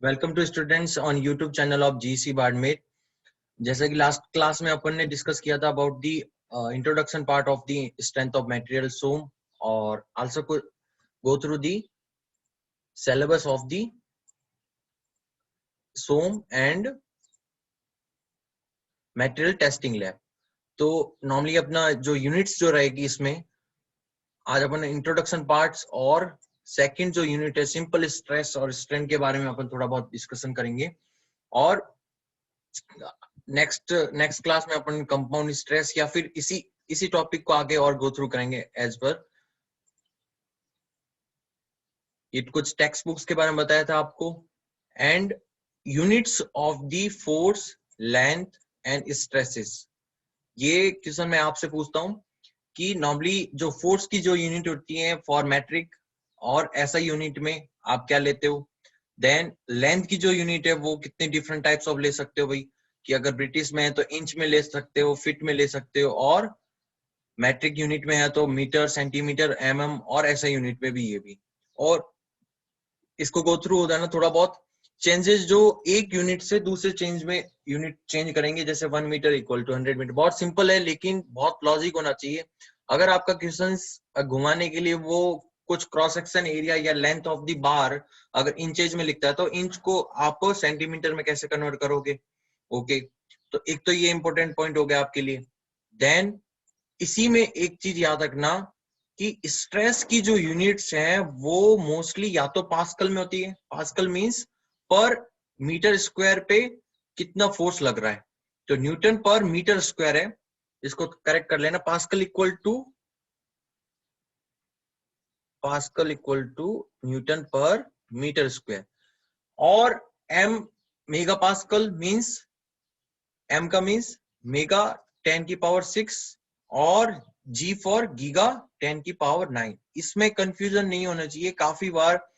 Welcome to students on YouTube channel of GC Barmer. जैसे कि last class में अपन ने डिस्कस किया था about the introduction part of the strength of material SOM और also go through the syllabus of the SOM and material testing lab. तो normally अपना जो यूनिट्स जो रहेगी इसमें आज अपन इंट्रोडक्शन पार्ट्स और सेकंड जो यूनिट है सिंपल स्ट्रेस और स्ट्रेन के बारे में अपन थोड़ा बहुत डिस्कशन करेंगे। और नेक्स्ट क्लास में अपन कंपाउंड स्ट्रेस या फिर इसी टॉपिक को आगे और गो थ्रू करेंगे एज पर ये कुछ टेक्स्ट बुक्स के बारे में बताया था आपको and units of the force length and stresses. ये क्वेश्चन मैं आपसे पूछता हूं कि नॉर्मली जो फोर्स की जो यूनिट होती है फॉर मैट्रिक और ऐसा यूनिट में आप क्या लेते हो। देन लेंथ की जो यूनिट है वो कितने डिफरेंट टाइप्स ऑफ ले सकते हो भाई, कि अगर ब्रिटिश में है तो इंच में ले सकते हो, फीट में ले सकते हो, और मैट्रिक यूनिट में है तो मीटर, सेंटीमीटर, एमएम और ऐसा यूनिट में भी ये भी। और इसको गो थ्रू होता है ना थोड़ा बहुत चेंजेस जो एक यूनिट से दूसरे चेंज में यूनिट चेंज करेंगे, जैसे 1 मीटर इक्वल टू 100 मीटर। बहुत सिंपल है लेकिन बहुत लॉजिक होना चाहिए। अगर आपका क्वेश्चन घुमाने के लिए वो कुछ क्रॉस सेक्शन एरिया या लेंथ ऑफ द बार अगर इंचेज में लिखता है तो इंच को आप सेंटीमीटर में कैसे कन्वर्ट करोगे। ओके, तो एक तो ये इंपॉर्टेंट पॉइंट हो गया आपके लिए। देन इसी में एक चीज याद रखना कि स्ट्रेस की जो यूनिट्स हैं वो मोस्टली या तो पास्कल में होती है। पास्कल मींस पर मीटर स्क्वायर पे कितना फोर्स लग रहा है, तो न्यूटन पर मीटर स्क्वायर है। इसको करेक्ट कर लेना, pascal equal to newton per metre square. और M mega pascal means M का मींस मेगा 10 की पावर 6 और जी फॉर गीगा 10 की पावर 9। इसमें कंफ्यूजन नहीं होना चाहिए। काफी बार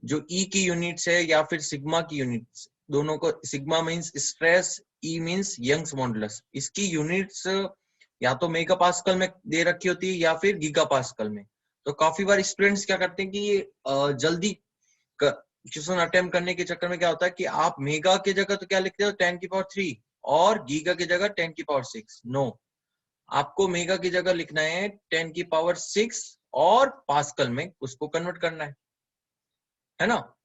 जो ई की यूनिट्स है या फिर सिग्मा की यूनिट्स, दोनों को सिग्मा मींस स्ट्रेस, ई मींस यंग्स मॉडुलस, इसकी यूनिट्स या तो मेगा पास्कल में दे रखी होती है या फिर गीगा पास्कल में। तो काफी बार स्टूडेंट्स क्या करते हैं कि ये जल्दी क्वेश्चन अटेम्प्ट करने के चक्कर में क्या होता है कि आप मेगा की जगह तो क्या लिखते हो 10 की पावर 3 और गीगा की जगह 10 की पावर 6। नो, आपको मेगा की जगह लिखना है 10 की पावर 6 और पास्कल में उसको कन्वर्ट करना है ना।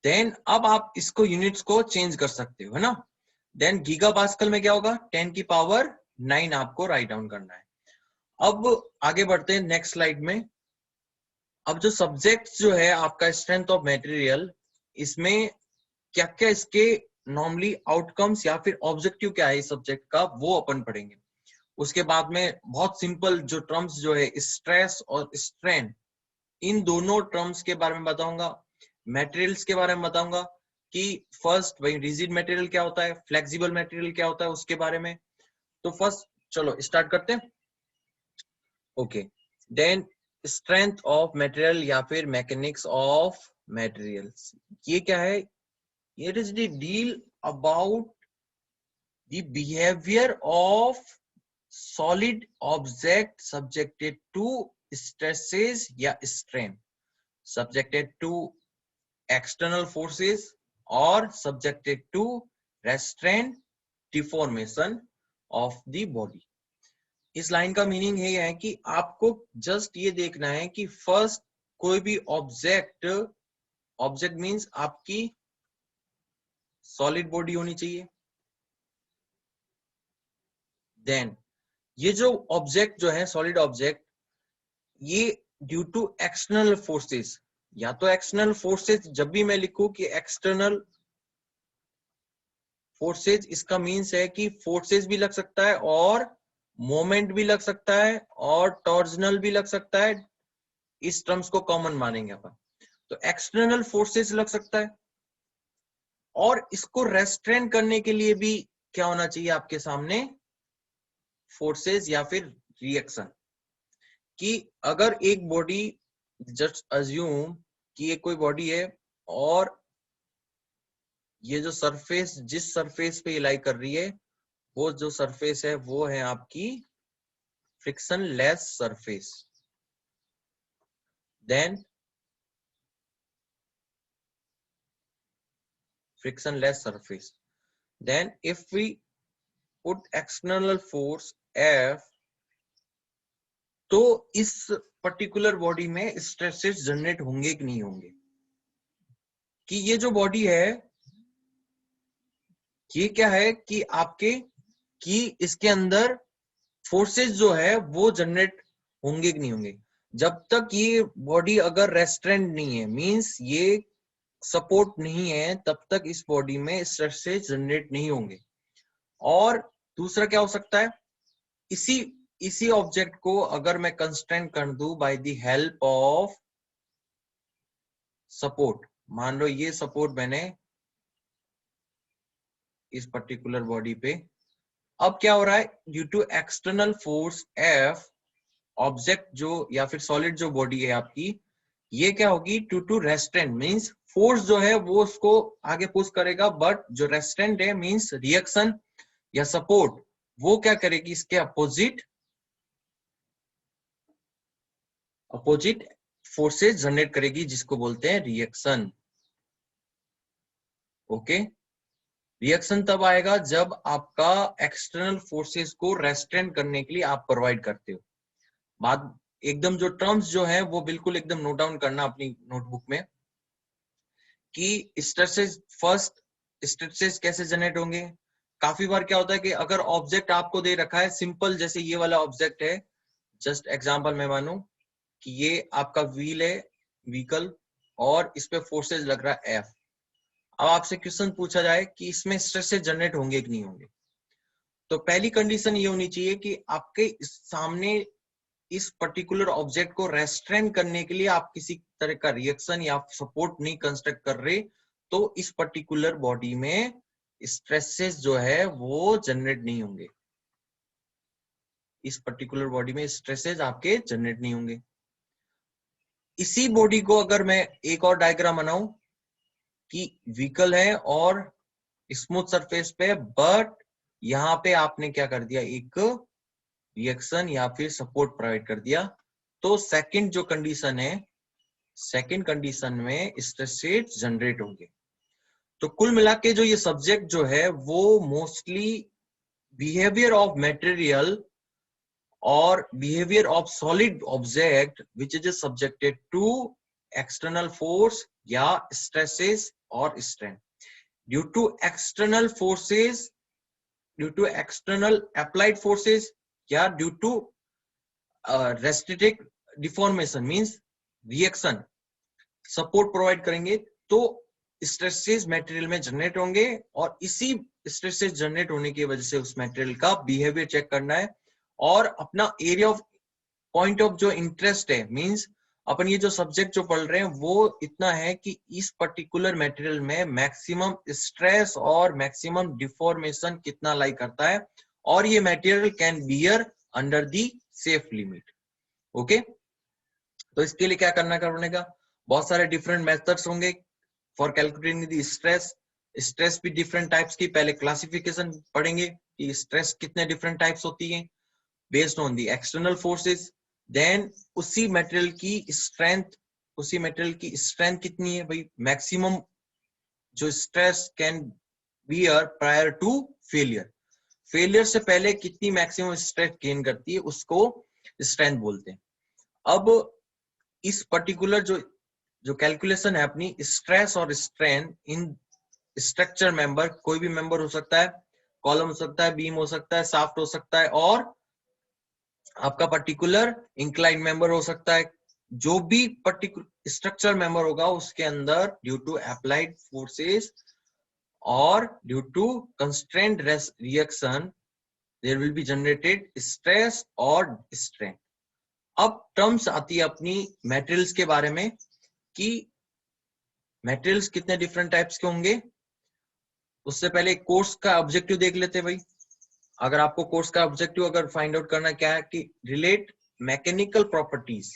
देन अब आप इसको यूनिट्स को चेंज कर सकते हो, है ना। देन गीगा पास्कल में क्या होगा 10 की पावर 9 आपको राइट डाउन करना है। अब आगे बढ़ते हैं नेक्स्ट स्लाइड में। अब जो सब्जेक्ट जो है आपका स्ट्रेंथ ऑफ मटेरियल, इसमें क्या क्या इसके नॉर्मली आउटकम्स या फिर ऑब्जेक्टिव क्या है इस सब्जेक्ट का वो अपन पढ़ेंगे। उसके बाद में बहुत सिंपल जो टर्म्स जो है स्ट्रेस और स्ट्रेन, इन दोनों टर्म्स के बारे में बताऊंगा। मटेरियल्स के बारे में बताऊंगा कि फर्स्ट भाई रिजिड मटेरियल क्या होता है, फ्लेक्सिबल मटेरियल क्या होता है, उसके बारे में। तो फर्स्ट चलो स्टार्ट करते हैं। Okay, then strength of material या फिर मैकेनिक्स ऑफ मटेरियल्स, ये क्या है। It is the deal about the behaviour of solid object subjected to stresses या strain, subjected to external forces or subjected to restraint deformation of the body। इस line का meaning ये है कि आपको जस्ट ये देखना है कि फर्स्ट कोई भी ऑब्जेक्ट मींस आपकी सॉलिड बॉडी होनी चाहिए। देन ये जो ऑब्जेक्ट जो है सॉलिड ऑब्जेक्ट, ये ड्यू टू एक्सटर्नल फोर्सेस, या तो एक्सटर्नल फोर्सेस, जब भी मैं लिखूं कि एक्सटर्नल फोर्सेस, इसका मीन्स है कि फोर्सेस भी लग सकता है और मोमेंट भी लग सकता है और टॉर्जनल भी लग सकता है। इस टर्म्स को कॉमन मानेंगे अपन। तो एक्सटर्नल फोर्सेस लग सकता है और इसको रेस्ट्रेन करने के लिए भी क्या होना चाहिए आपके सामने, फोर्सेस या फिर रिएक्शन। कि अगर एक बॉडी, जस्ट अज्यूम कि ये कोई बॉडी है और ये जो सरफेस, जिस सरफेस पे लाई कर रही है, वो जो सरफेस है वो है आपकी frictionless surface. Then frictionless surface. Then if we put external force F, तो इस पर्टिकुलर बॉडी में स्ट्रेसेस जनरेट होंगे कि नहीं होंगे? कि ये जो बॉडी है ये क्या है कि आपके कि इसके अंदर फोर्सेस जो है वो जनरेट होंगे कि नहीं होंगे? जब तक ये बॉडी अगर रेस्ट्रेंट नहीं है, मींस ये सपोर्ट नहीं है, तब तक इस बॉडी में स्ट्रेसेस जनरेट नहीं होंगे। और दूसरा क्या हो सकता है, इसी ऑब्जेक्ट को अगर मैं कंस्ट्रेंट कर दूं bye the help of support, मान लो ये सपोर्ट मैंने इस पर्टिकुलर बॉडी पे, अब क्या हो रहा है, due to external force F, object जो या फिर सॉलिड जो बॉडी है आपकी, ये क्या होगी, टू रेस्टेंट मींस फोर्स जो है वो उसको आगे पुश करेगा, बट जो रेस्टेंट है मींस रिएक्शन या सपोर्ट, वो क्या करेगी, इसके अपोजिट फोर्सेस जनरेट करेगी, जिसको बोलते हैं रिएक्शन। ओके, रिएक्शन तब आएगा जब आपका एक्सटर्नल फोर्सेस को रेस्ट्रेंट करने के लिए आप प्रोवाइड करते हो। बात एकदम जो टर्म्स जो है वो बिल्कुल एकदम नोट डाउन करना अपनी नोटबुक में, कि स्ट्रेसेस, फर्स्ट स्ट्रेसेस कैसे जनरेट होंगे। काफी बार क्या होता है कि अगर ऑब्जेक्ट आपको दे रखा है सिंपल, जैसे ये वाला ऑब्जेक्ट है, जस्ट एग्जांपल मैं मानूं कि ये आपका व्हील है, व्हीकल, और इस पे फोर्सेस लग रहा है F। अब आपसे क्वेश्चन पूछा जाए कि इसमें स्ट्रेसेस जनरेट होंगे कि नहीं होंगे, तो पहली कंडीशन ये होनी चाहिए कि आपके सामने इस पर्टिकुलर ऑब्जेक्ट को रेस्ट्रेंट करने के लिए आप किसी तरह का रिएक्शन या सपोर्ट नहीं कंस्ट्रक्ट कर रहे, तो इस पर्टिकुलर बॉडी में स्ट्रेसेस जो है वो जनरेट नहीं होंगे। इस पर्टिकुलर बॉडी में स्ट्रेसेस आपके जनरेट नहीं होंगे। इसी बॉडी को अगर मैं एक और डायग्राम बनाऊं कि व्हीकल है और स्मूथ सरफेस पे, बट यहां पे आपने क्या कर दिया, एक रिएक्शन या फिर सपोर्ट प्रोवाइड कर दिया, तो सेकंड जो कंडीशन है, सेकंड कंडीशन में स्ट्रेसेस जनरेट होंगे। तो कुल मिला के जो ये सब्जेक्ट जो है वो मोस्टली बिहेवियर ऑफ मटेरियल और behaviour of solid object which is subjected to external force या स्ट्रेसेस और strain, due to external forces, due to external applied forces, या due to restrictive deformation means reaction, support provide करेंगे तो stresses material में generate होंगे, और इसी stresses generate होने की वजह से उस मटेरियल का बिहेवियर चेक करना है, और अपना एरिया ऑफ पॉइंट ऑफ जो इंटरेस्ट है, मींस अपन ये जो सब्जेक्ट जो पढ़ रहे हैं वो इतना है कि इस पर्टिकुलर मटेरियल में मैक्सिमम स्ट्रेस और मैक्सिमम डिफॉर्मेशन कितना लाई करता है, और ये material can bear under the safe limit. Okay, तो इसके लिए क्या करना पड़ेगा, बहुत सारे डिफरेंट मेथड्स होंगे for calculating the stress. Stress भी डिफरेंट टाइप्स की, पहले क्लासिफिकेशन पढ़ेंगे कि स्ट्रेस कितने डिफरेंट टाइप्स होती है based on the external forces, then उसी मटेरियल की स्ट्रेंथ, उसी मटेरियल की स्ट्रेंथ कितनी है भाई, मैक्सिमम जो stress can bear prior to failure, failure से पहले कितनी मैक्सिमम स्ट्रेस गेन करती है उसको स्ट्रेंथ बोलते हैं। अब इस पर्टिकुलर जो कैलकुलेशन है अपनी, स्ट्रेस और स्ट्रेन इन स्ट्रक्चर मेंबर, कोई भी मेंबर हो सकता है, कॉलम हो सकता है, बीम हो सकता है, शाफ्ट हो सकता है, और आपका पर्टिकुलर इंक्लाइन मेंबर हो सकता है, जो भी पर्टिकुलर स्ट्रक्चर मेंबर होगा उसके अंदर ड्यू टू अप्लाइड फोर्सेस और due to constraint reaction there will be generated stress और स्ट्रेन। अब टर्म्स आती है अपनी मटेरियल्स के बारे में कि मटेरियल्स कितने डिफरेंट टाइप्स के होंगे। उससे पहले कोर्स का ऑब्जेक्टिव देख लेते हैं भाई। अगर आपको कोर्स का ऑब्जेक्टिव अगर फाइंड आउट करना क्या है कि रिलेट मैकेनिकल प्रॉपर्टीज,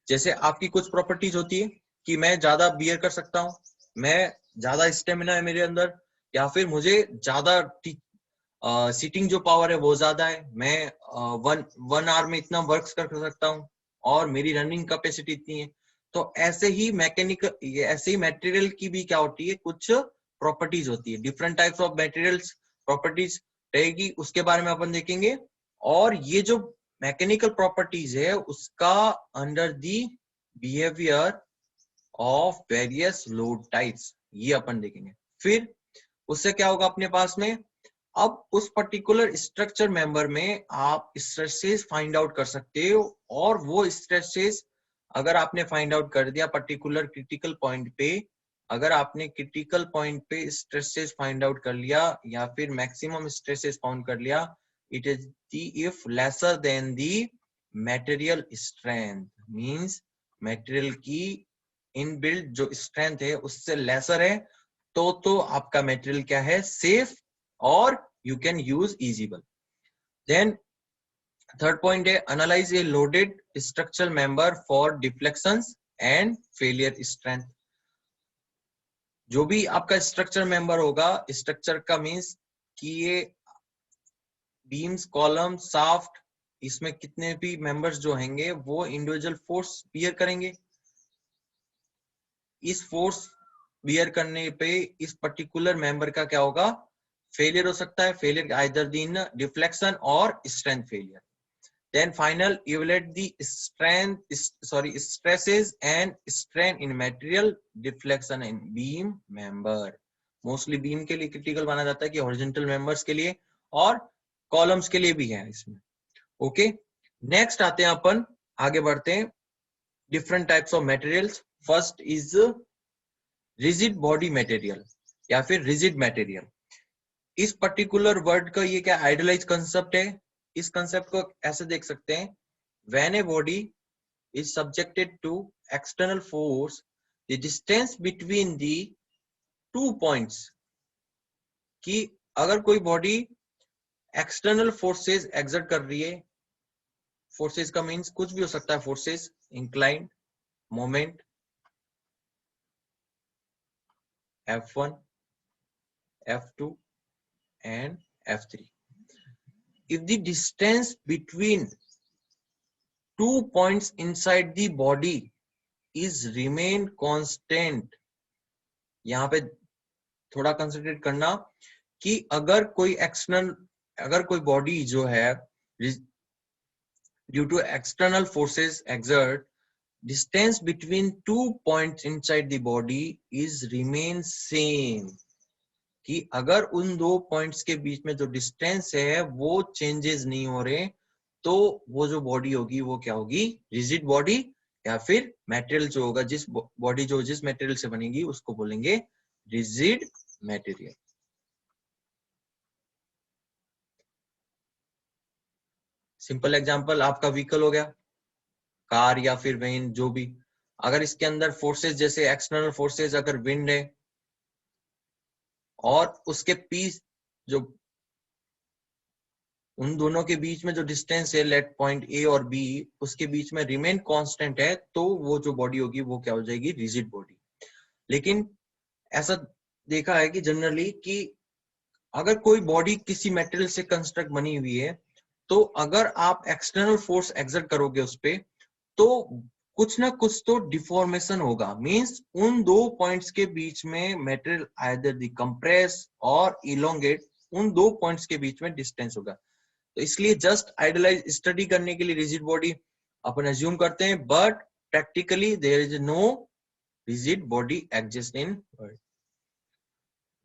जैसे आपकी कुछ प्रॉपर्टीज होती है कि मैं ज्यादा बियर कर सकता हूं, मैं ज्यादा स्टेमिना है मेरे अंदर, या फिर मुझे ज्यादा सीटिंग जो पावर है वो ज्यादा है, मैं वन आवर में इतना वर्क कर सकता हूँ, और मेरी रनिंग कैपेसिटी इतनी है। तो ऐसे ही मैकेनिकल, ऐसे ही मटेरियल की भी क्या होती है, कुछ प्रॉपर्टीज होती है, different types of materials properties रहेगी, उसके बारे में अपन देखेंगे। और ये जो मैकेनिकल प्रॉपर्टीज है उसका under the behaviour of various load types, ये अपन देखेंगे। फिर उससे क्या होगा अपने पास में, अब उस पर्टिकुलर स्ट्रक्चर मेंबर में आप स्ट्रेसेस फाइंड आउट कर सकते हो, और वो स्ट्रेसेस अगर आपने फाइंड आउट कर दिया पर्टिकुलर क्रिटिकल पॉइंट पे, अगर आपने क्रिटिकल पॉइंट पे स्ट्रेसेस फाइंड आउट कर लिया या फिर मैक्सिमम स्ट्रेसेस फाउंड कर लिया, it is the if lesser than the material strength, means material की इनबिल्ट जो स्ट्रेंथ है उससे लेसर है, तो आपका मटेरियल क्या है, सेफ और you can use easable. Then third point है analyze a loaded structural member for deflections and failure strength. जो भी आपका स्ट्रक्चर मेंबर होगा, स्ट्रक्चर का मींस कि ये बीम्स, कॉलम, शाफ्ट, इसमें कितने भी मेंबर्स जो होंगे वो इंडिविजुअल फोर्स बियर करेंगे। इस फोर्स बियर करने पे इस पर्टिकुलर मेंबर का क्या होगा, फेलियर हो सकता है। फेलियर आइदर इन डिफ्लेक्शन और strength failure. Then final evaluate the stresses and strain in material deflection in beam member. Mostly beam के लिए क्रिटिकल माना जाता है कि हॉरिजॉन्टल मेंबर्स के लिए और कॉलम्स के लिए भी है इसमें। ओके, नेक्स्ट आते हैं अपन, आगे बढ़ते हैं, different types of materials. First is rigid body material या फिर रिजिड मटेरियल। इस पर्टिकुलर वर्ड का ये क्या आइडियलाइज कंसेप्ट है, इस कंसेप्ट को ऐसे देख सकते हैं, when a body is subjected to external force, the distance between the two points, कि अगर कोई बॉडी एक्सटर्नल फोर्सेस एक्सर्ट कर रही है, फोर्सेस का मींस कुछ भी हो सकता है, forces, incline, moment, F1, F2 and F3. If the distance between two points inside the body is remain constant, यहाँ पे थोड़ा कंसिडर करना कि अगर कोई एक्सटर्नल, अगर कोई बॉडी जो है due to external forces exert, distance between two points inside the body is remain same, कि अगर उन दो पॉइंट्स के बीच में जो डिस्टेंस है वो चेंजेस नहीं हो रहे, तो वो जो बॉडी होगी वो क्या होगी, रिजिड बॉडी, या फिर मटेरियल जो होगा, जिस बॉडी जो जिस मटेरियल से बनेगी उसको बोलेंगे रिजिड मटेरियल। सिंपल एग्जांपल आपका व्हीकल हो गया, कार या फिर वेन, जो भी, अगर इसके अंदर फोर्सेस जैसे एक्सटर्नल फोर्सेस, अगर विंड है और उसके पीस जो उन दोनों के बीच में जो डिस्टेंस है, लेट पॉइंट ए और बी, उसके बीच में रिमेन कांस्टेंट है, तो वो जो बॉडी होगी वो क्या हो जाएगी, रिजिड बॉडी। लेकिन ऐसा देखा है कि जनरली कि अगर कोई बॉडी किसी मेटेरियल से कंस्ट्रक्ट बनी हुई है, तो अगर आप एक्सटर्नल फोर्स एक्सर्ट करोगे उस पे, तो कुछ ना कुछ तो डिफॉर्मेशन होगा, मींस उन दो पॉइंट्स के बीच में मेटेरियल आइदर दी कंप्रेस और इलोंगेट, उन दो पॉइंट्स के बीच में डिस्टेंस होगा। तो इसलिए जस्ट आइडियलाइज स्टडी करने के लिए रिजिड बॉडी अपन एज्यूम करते हैं, but practically there is no rigid body exist in world.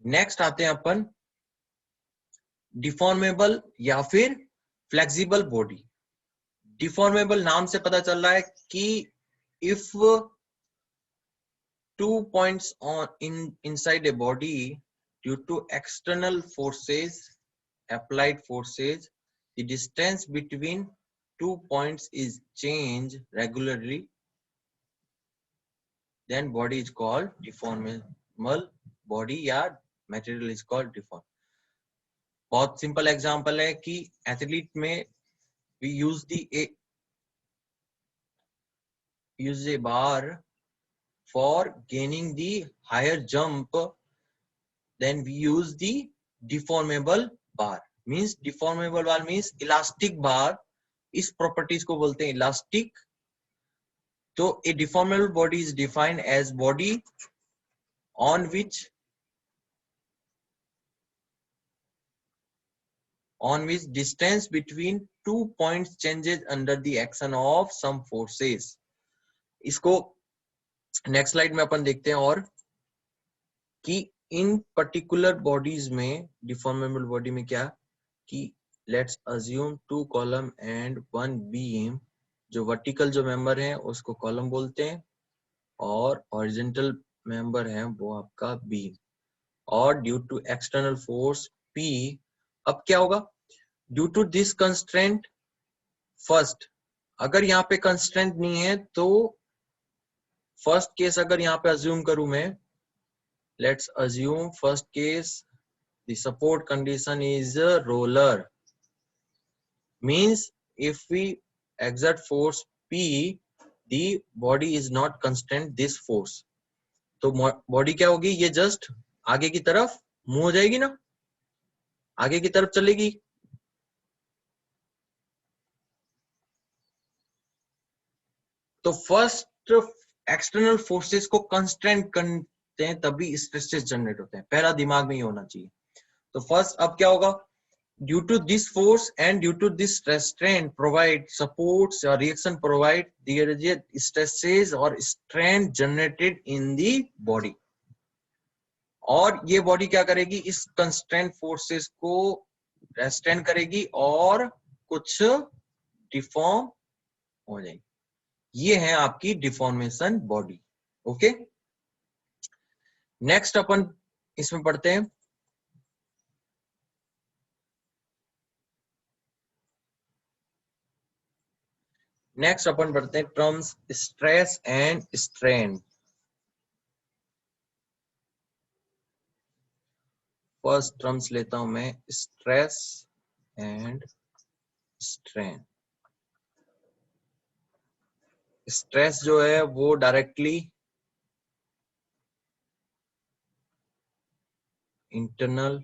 Next आते हैं अपन डिफॉर्मेबल या फिर फ्लेक्सिबल बॉडी। डिफॉर्मेबल नाम से पता चल रहा है कि if two points on inside a body due to external forces, applied forces, the distance between two points is changed regularly, then body is called deformable body या material is called deform। बहुत simple example है कि athlete में we use a bar for gaining the higher jump, then we use the deformable bar, means deformable bar means elastic bar, इस properties को बोलते हैं elastic. तो a deformable body is defined as body on which on which distance between two points changes under the action of some forces. इसको next slide में अपन देखते हैं और कि इन पर्टिकुलर बॉडीज में, डिफॉर्मेबल बॉडी में क्या कि let's assume two column and one beam, जो वर्टिकल जो मेंबर है उसको कॉलम बोलते हैं और हॉरिजॉन्टल मेंबर है वो आपका बीम, और due to external force P, अब क्या होगा due to this constraint, first अगर यहाँ पे कंस्ट्रेंट नहीं है तो फर्स्ट केस अगर यहाँ पे अज्यूम करूं मैं, let's assume first case the support condition is roller, means if we exert force P, the body is not constant this force, तो बॉडी क्या होगी, ये जस्ट आगे की तरफ मूव हो जाएगी ना, आगे की तरफ चलेगी। तो फर्स्ट एक्सटर्नल फोर्सेस को कंस्ट्रेंट करते हैं तभी स्ट्रेसेस जनरेट होते हैं, पहला दिमाग में ये होना चाहिए। तो फर्स्ट अब क्या होगा, due to this force and due to this restraint provide supports और reaction provide there is stresses और strain generated in the body, और ये बॉडी क्या करेगी, इस कंस्ट्रेंट फोर्सेस को रेस्ट्रेन करेगी और कुछ डिफॉर्म हो जाएगी। ये है आपकी डिफॉर्मेशन बॉडी। ओके, नेक्स्ट अपन इसमें पढ़ते हैं terms stress and strain. First terms लेता हूं मैं, स्ट्रेस एंड स्ट्रेन। स्ट्रेस जो है वो directly internal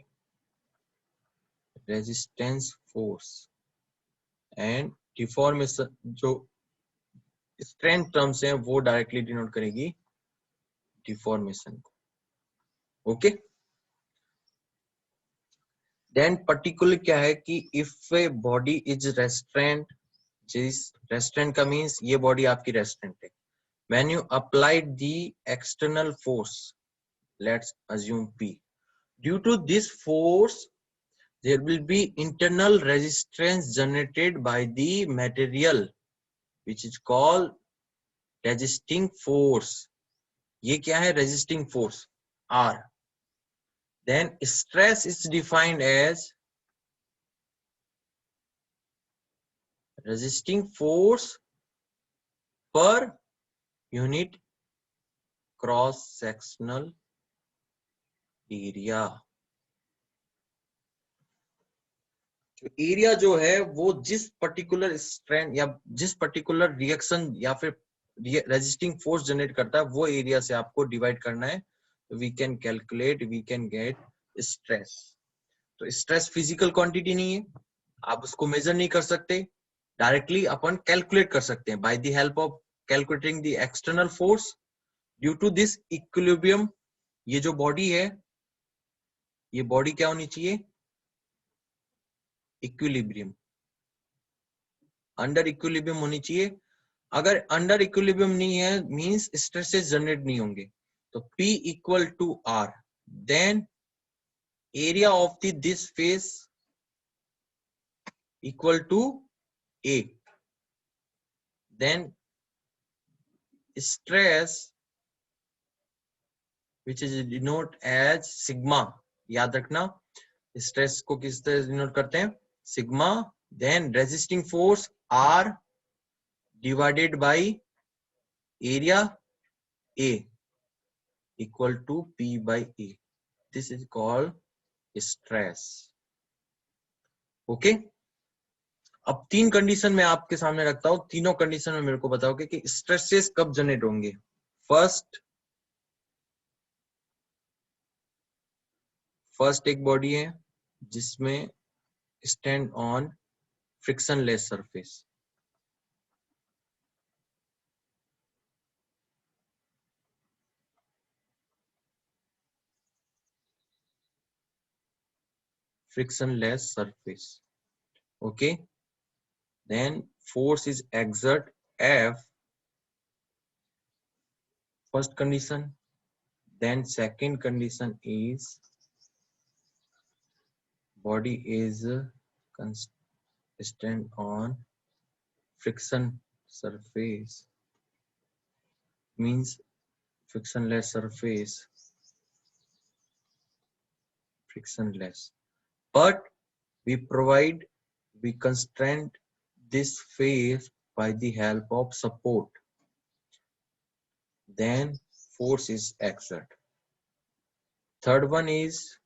resistance force and deformation, जो स्ट्रेन टर्म्स है वो डायरेक्टली डिनोट करेगी डिफॉर्मेशन को। ओके, देन पर्टिकुलर क्या है कि if a body is restraint, जिस रेस्ट्रेंट का मीन्स ये बॉडी आपकी रेस्ट्रेंट है, when you applied the external force, let's assume P, due to this force there will be internal resistance generated by the material which is called resisting force। ये क्या है, resisting force R। then stress is defined as resisting force per unit cross sectional area। Area जो है वो जिस particular strain या जिस particular reaction या फिर रेजिस्टिंग फोर्स जनरेट करता है वो एरिया से आपको डिवाइड करना है, we can calculate, we can get stress. तो स्ट्रेस फिजिकल क्वांटिटी नहीं है, आप उसको मेजर नहीं कर सकते, डायरेक्टली अपन कैलकुलेट कर सकते हैं by the help of calculating the external force due to this equilibrium. ये जो बॉडी है, ये बॉडी क्या होनी चाहिए, इक्विलिब्रियम, अंडर इक्विलिब्रियम होनी चाहिए। अगर अंडर इक्विलिब्रियम नहीं है मींस स्ट्रेसेस जनरेट नहीं होंगे। तो P equal to R, then area of the this face equal to A, then stress which is denote as sigma. याद रखना स्ट्रेस को किस तरह डिनोट करते हैं, sigma. Then resisting force R divided by area A equal to P by A. This is called stress. Okay? अब तीन condition मैं आपके सामने रखता हूं, तीनों कंडीशन में मेरे को बताओगे कि स्ट्रेसेस कब जनरेट होंगे। फर्स्ट एक बॉडी है जिसमें stand on frictionless surface, frictionless surface. Okay, then force is exert F, first condition. Then second condition is body is constant on friction surface, means frictionless surface, frictionless, but we constrain this phase by the help of support. Then force is exert. Third one is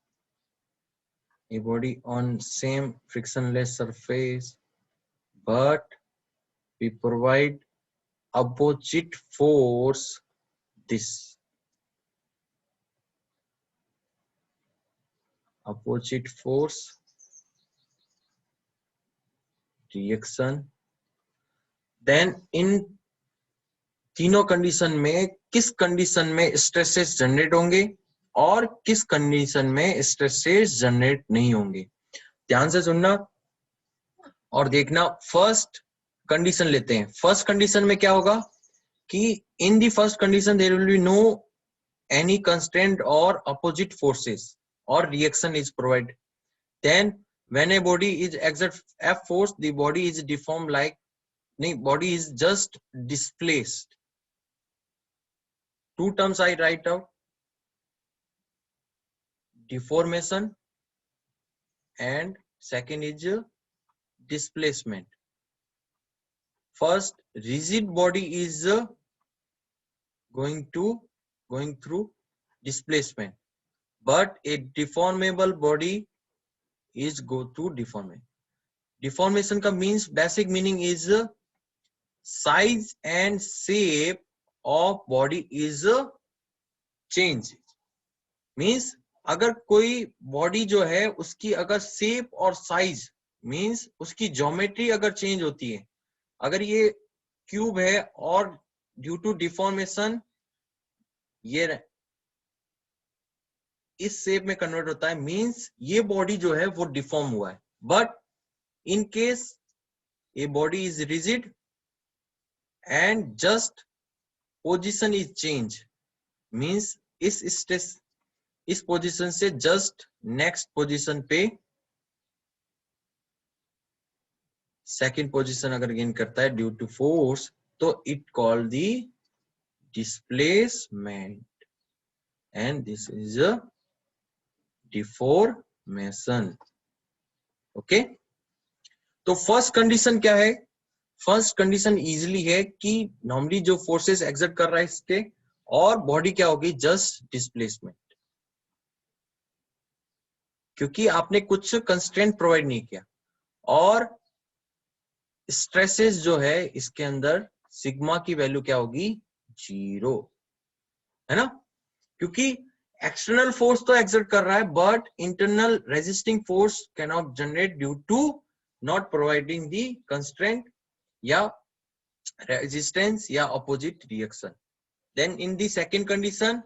a body on same frictionless surface, but we provide opposite force, this opposite force, reaction. Then in तीनों condition में किस condition में stresses generate होंगे और किस condition में stresses generate नहीं होंगे, ध्यान से सुनना और देखना। फर्स्ट कंडीशन लेते हैं। फर्स्ट कंडीशन में क्या होगा कि in the first condition there will be no any constraint और अपोजिट फोर्सेस और reaction is provide. Then when a body is exert F force, the body is deform like, नहीं, body is just displaced. Two terms I write out: deformation and second is displacement. First, rigid body is going through displacement, but a deformable body is go through deformation. Deformation का means, basic meaning is size and shape of body is change. Means अगर कोई body जो है उसकी अगर shape और size, means उसकी geometry अगर चेंज होती है, अगर ये क्यूब है और ड्यू टू डिफॉर्मेशन ये इस शेप में कन्वर्ट होता है, मीन्स ये बॉडी जो है वो डिफॉर्म हुआ है। But in case A body is rigid and just position is change, means इस पोजीशन से जस्ट नेक्स्ट पोजीशन पे सेकंड पोजीशन अगर गेन करता है ड्यू टू फोर्स, तो it called the displacement and this is a deformation. Okay, तो first condition क्या है? फर्स्ट कंडीशन इजीली है कि नॉर्मली जो फोर्सेस एक्सर्ट कर रहा है इसके, और बॉडी क्या होगी? जस्ट डिस्प्लेसमेंट, क्योंकि आपने कुछ कंस्ट्रेंट प्रोवाइड नहीं किया। और स्ट्रेसेस जो है इसके अंदर सिग्मा की वैल्यू क्या होगी? 0, है ना, क्योंकि एक्सटर्नल फोर्स तो एक्सर्ट कर रहा है but internal resisting force can not generate due to not providing the constraint या रेजिस्टेंस या opposite reaction. Then in the second condition,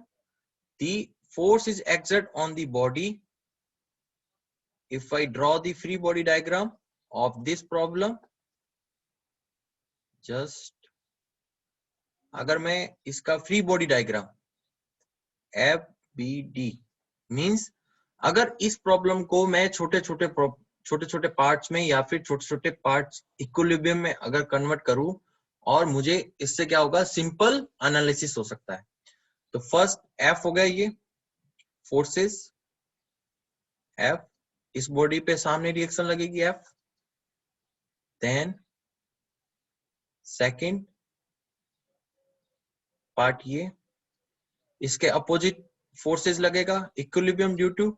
the force is exert on the body. If I draw the free body diagram of this problem, just अगर मैं इसका free body diagram FBD means, अगर इस problem को मैं छोटे छोटे parts में या फिर छोटे छोटे पार्ट्स इक्विलिब्रियम में अगर कन्वर्ट करूं, और मुझे इससे क्या होगा? सिंपल एनालिसिस हो सकता है। तो फर्स्ट F हो गया, ये फोर्सेस F, इस बॉडी पे सामने रिएक्शन लगेगी F। देन सेकंड पार्ट, ये इसके अपोजिट फोर्सेस लगेगा इक्विलिब्रियम ड्यू टू,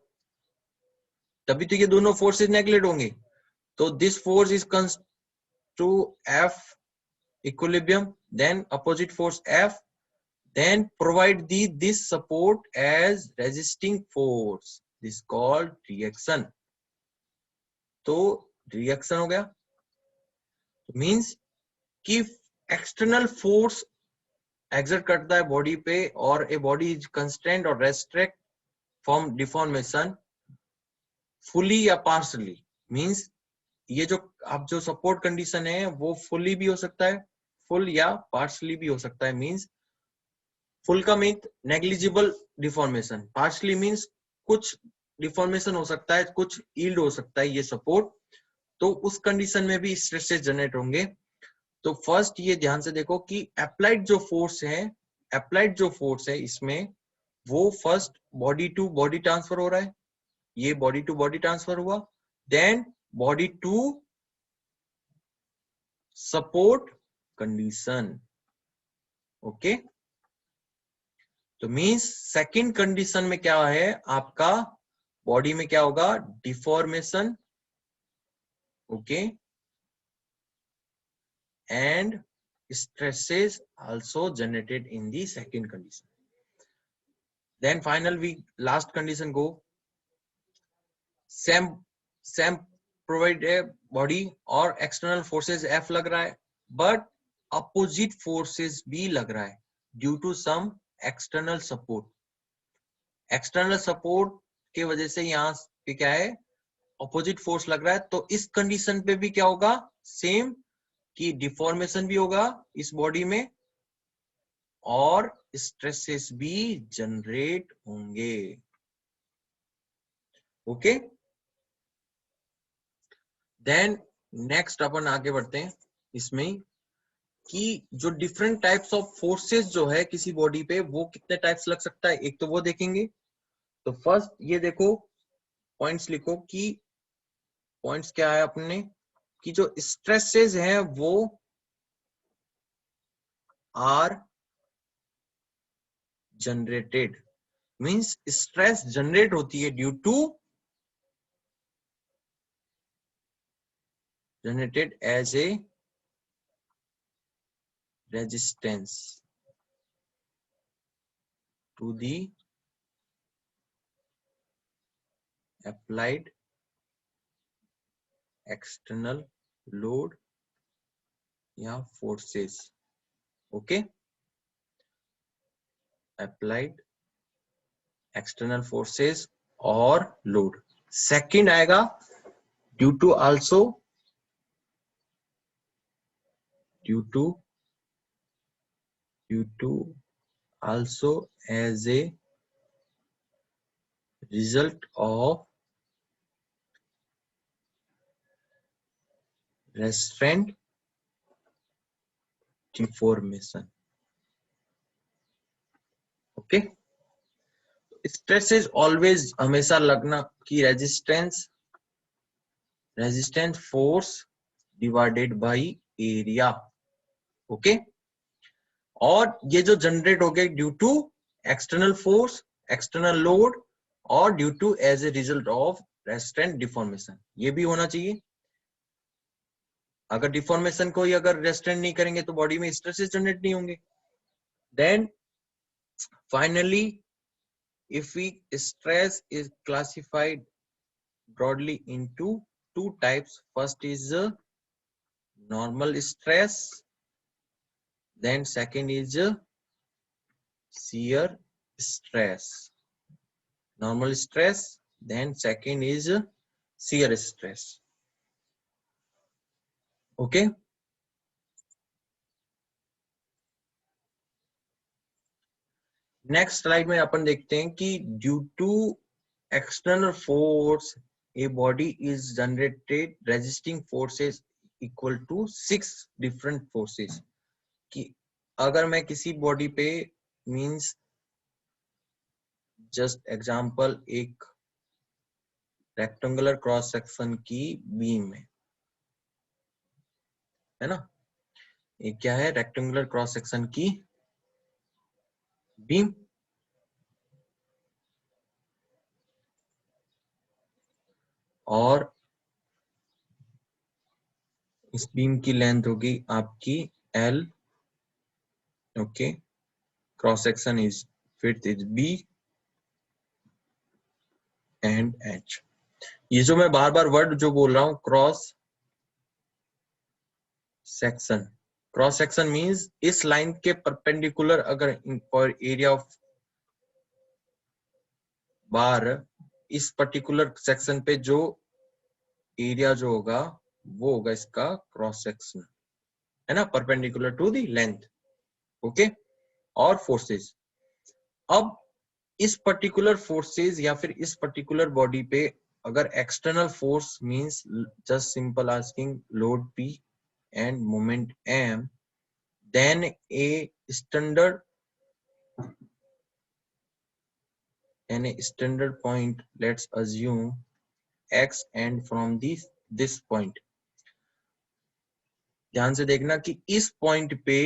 तभी तो ये दोनों फोर्सेस नेगलेक्ट होंगे। तो this force is comes to F equilibrium, then opposite force F, then provide this support as resisting force, this called reaction। तो रिएक्शन हो गया, मींस कि एक्सटर्नल फोर्स एक्सर्ट करता है बॉडी पे और ए बॉडी इज कंस्ट्रेंट और रेस्ट्रिक्ट फ्रॉम डिफॉर्मेशन फुली या पार्शली, मींस ये जो आप जो सपोर्ट कंडीशन है वो फुली भी हो सकता है, फुल या पार्शली भी हो सकता है। मींस फुल का mean negligible deformation, partially means कुछ डिफॉर्मेशन हो सकता है, कुछ यील्ड हो सकता है ये सपोर्ट। तो उस कंडीशन में भी स्ट्रेसेस जनरेट होंगे। तो फर्स्ट ये ध्यान से देखो कि अप्लाइड जो फोर्स है, अप्लाइड जो फोर्स है इसमें वो first body to body transfer हो रहा है, ये बॉडी टू बॉडी ट्रांसफर हुआ, then body to support condition. Okay, तो मींस सेकंड कंडीशन में क्या है, आपका बॉडी में क्या होगा, deformation. Okay, and stresses also generated in the second condition. Then final we last condition go, same provide a body और external forces F लग रहा है, but opposite forces भी लग रहा है due to some external support. external support के वजह से यहाँ पे क्या है, opposite force लग रहा है। तो इस कंडीशन पे भी क्या होगा, सेम कि डिफॉर्मेशन भी होगा इस बॉडी में और स्ट्रेसेस भी जनरेट होंगे। ओके, देन नेक्स्ट अपन आगे बढ़ते हैं इसमें कि जो डिफरेंट टाइप्स ऑफ फोर्सेस जो है किसी बॉडी पे वो कितने टाइप्स लग सकता है, एक तो वो देखेंगे। तो फर्स्ट ये देखो, पॉइंट्स लिखो कि पॉइंट्स क्या है अपने, कि जो स्ट्रेसेस हैं वो are generated, means stress generate होती है due to generated as a resistance to the applied external load या forces. Okay, applied external forces और load. Second आएगा due to also as a result of restraint deformation. Okay, stress is always हमेशा लगना कि resistance force divided by area. Okay, और ये जो generate हो गए due to external force, external load और due to as a result of restraint deformation, ये भी होना चाहिए। अगर डिफॉर्मेशन को ही अगर रेस्ट्रेंट नहीं करेंगे तो बॉडी में स्ट्रेसेस जनरेट नहीं होंगे। Then finally if we stress is classified broadly into two types. First is normal stress, then second is shear stress. Normal stress, then second is shear stress. Okay, next slide में अपन देखते हैं कि due to external force a body is generated resisting forces equal to 6 different forces. कि अगर मैं किसी body पे मींस जस्ट एग्जांपल एक रेक्टेंगुलर क्रॉस सेक्शन की बीम है ना, ये क्या है, रेक्टेंगुलर क्रॉस सेक्शन की बीम, और इस बीम की लेंथ होगी आपकी L. Okay, cross section is width is B and H. ये जो मैं बार बार वर्ड जो बोल रहा हूं, cross section, cross section means इस लाइन के परपेंडिकुलर अगर फॉर एरिया ऑफ बार इस पर्टिकुलर सेक्शन पे जो एरिया जो होगा वो होगा इसका क्रॉस सेक्शन, है ना, perpendicular to the length. Okay, और फोर्सेस। अब इस पर्टिकुलर फोर्सेस या फिर इस पर्टिकुलर बॉडी पे अगर external force means just simple asking load P and moment M, then a standard point, let's assume X, and from this point, ध्यान से देखना कि इस पॉइंट पे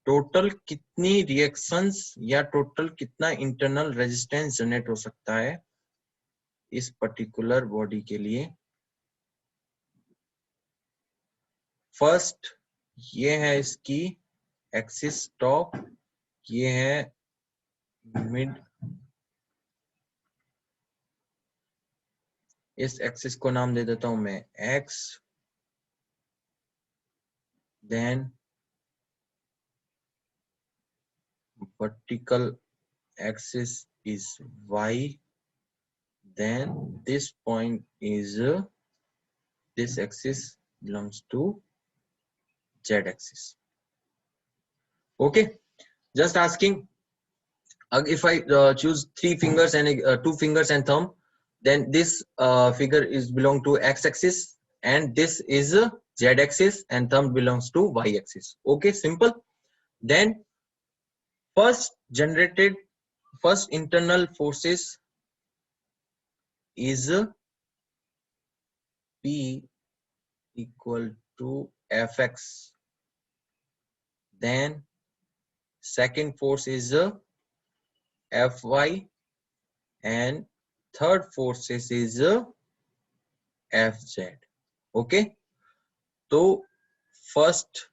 टोटल कितनी रिएक्शंस या टोटल कितना इंटरनल रेजिस्टेंस जनरेट हो सकता है इस पर्टिकुलर बॉडी के लिए। फर्स्ट ये है इसकी एक्सिस टॉप, ये है मिड, इस एक्सिस को नाम दे देता हूं मैं X, then vertical axis is Y, then this point is this axis belongs to Z axis. Okay, just asking, if I choose 3 fingers and 2 fingers and thumb, then this figure is belong to X axis and this is Z axis and thumb belongs to Y axis. Okay, simple. Then first internal forces is P equal to Fx. Then second force is Fy and third force is Fz. Okay, so first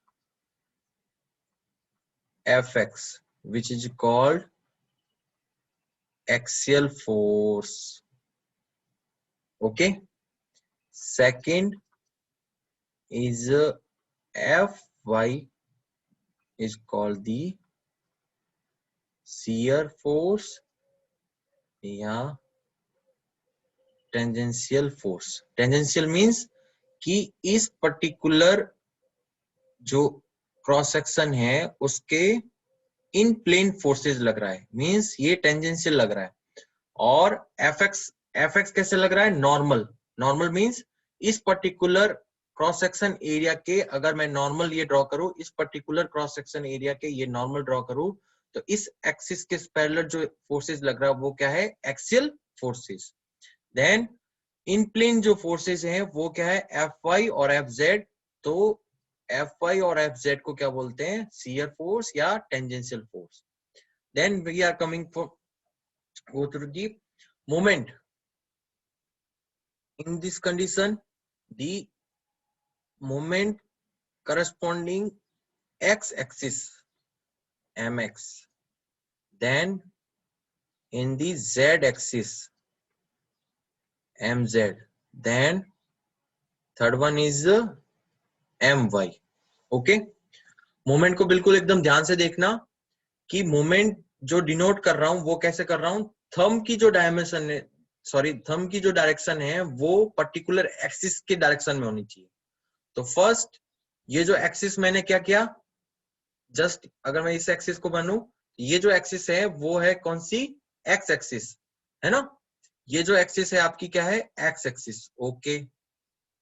Fx, which is called axial force. Okay, second is Fy is called the shear force या tangential force. Tangential means कि इस particular जो cross section है उसके इन plane forces लग रहा है, means ये टेंजेंशियल लग रहा है। और एफएक्स कैसे लग रहा है? नॉर्मल। नॉर्मल मींस इस पर्टिकुलर क्रॉस सेक्शन एरिया के अगर मैं नॉर्मल ये ड्रॉ करूं, इस पर्टिकुलर क्रॉस सेक्शन एरिया के ये नॉर्मल ड्रॉ करूं, तो इस एक्सिस के पैरेलल जो फोर्सेस लग रहा है वो क्या है? Axial forces. Then in plane जो फोर्सेस हैं वो क्या है? Fy और Fz। तो Fy और Fz को क्या बोलते हैं? शियर फोर्स या tangential force. Then we are coming for go through the moment. In this condition, the moment corresponding x-axis mx, then in the z-axis mz, then third one is my. Okay, moment को बिल्कुल एकदम ध्यान से देखना कि moment जो denote कर रहा हूं वो कैसे कर रहा हूं। थंब की जो डायमेंशन है, सॉरी थंब की जो डायरेक्शन है वो पर्टिकुलर एक्सिस के डायरेक्शन में होनी चाहिए। तो फर्स्ट ये जो एक्सिस मैंने क्या किया, जस्ट अगर मैं इस एक्सिस को बनूं, ये जो एक्सिस है वो है कौन सी? एक्स एक्सिस, है ना। ये जो एक्सिस है आपकी क्या है? X axis. ओके,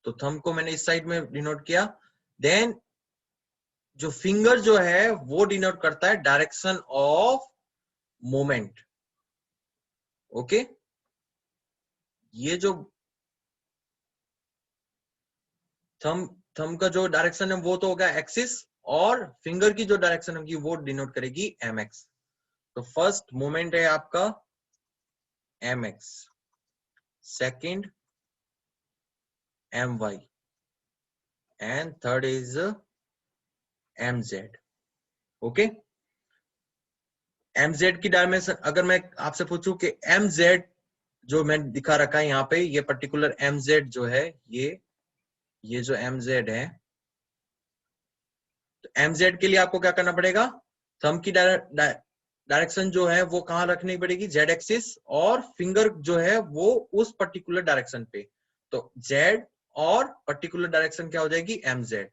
तो थंब को मैंने इस साइड में डिनोट किया। देन जो फिंगर जो है वो डिनोट करता है डायरेक्शन ऑफ मोमेंट। ओके, ये जो थंब का जो डायरेक्शन है वो तो होगा एक्सिस, और फिंगर की जो डायरेक्शन होगी वो डिनोट करेगी mx। तो फर्स्ट मोमेंट है आपका mx, second my and third is mz। Okay, mz की डायमेंशन अगर मैं आपसे पूछूं कि mz जो मैं दिखा रखा है यहाँ पे, ये पर्टिकुलर mz जो है, ये जो mz है, तो mz के लिए आपको क्या करना पड़ेगा? थंब की डायरेक्शन जो है वो कहाँ रखनी पड़ेगी? जेड एक्सिस, और फिंगर जो है वो उस पर्टिकुलर डायरेक्शन पे। तो जेड और पर्टिकुलर डायरेक्शन क्या हो जाएगी mz,